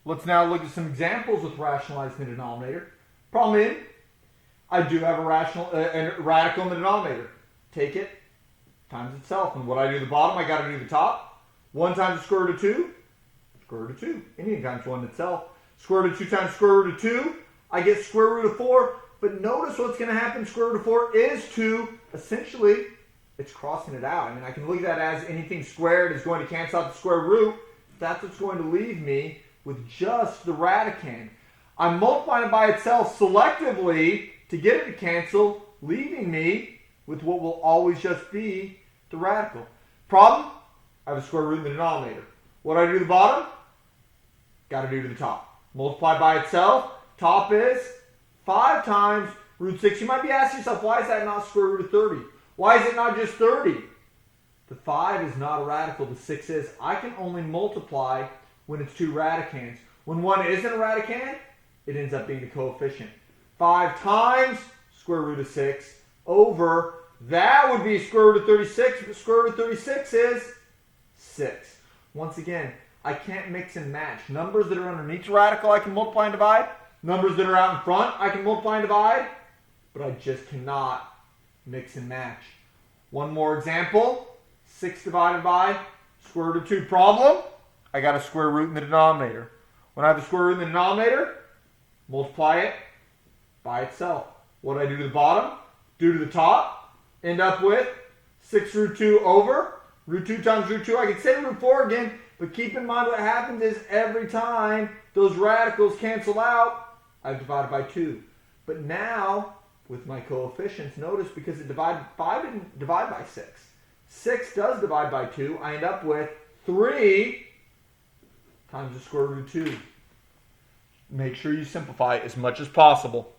Let's now look at some examples with rationalizing the denominator. Problem in, I do have a radical in the denominator. Take it times itself. And what I do to the bottom, I got to do the top. 1 times the square root of 2, square root of 2. Anything times 1 itself. Square root of 2 times square root of 2, I get square root of 4. But notice what's going to happen. Square root of 4 is 2. Essentially, it's crossing it out. I mean, I can look at that as anything squared is going to cancel out the square root. That's what's going to leave me with just the radicand. I'm multiplying it by itself selectively to get it to cancel, leaving me with what will always just be the radical. Problem? I have a square root in the denominator. What do I do to the bottom? Got to do to the top. Multiply by itself. Top is 5 times root 6. You might be asking yourself, why is that not square root of 30? Why is it not just 30? The 5 is not a radical. The 6 is. I can only multiply when it's 2 radicands. When one isn't a radicand, it ends up being the coefficient. 5 times square root of 6 over, that would be square root of 36, but square root of 36 is 6. Once again, I can't mix and match. Numbers that are underneath the radical I can multiply and divide. Numbers that are out in front I can multiply and divide. But I just cannot mix and match. One more example. 6 divided by square root of 2. Problem? I got a square root in the denominator. When I have a square root in the denominator, multiply it by itself. What do I do to the bottom? Do to the top. End up with 6 root 2 over root 2 times root 2. I can say root 4 again, but keep in mind what happens is every time those radicals cancel out, I've divided by 2. But now, with my coefficients, notice because it divided 5 didn't divide by 6. 6 does divide by 2. I end up with 3 times the square root of 2. Make sure you simplify as much as possible.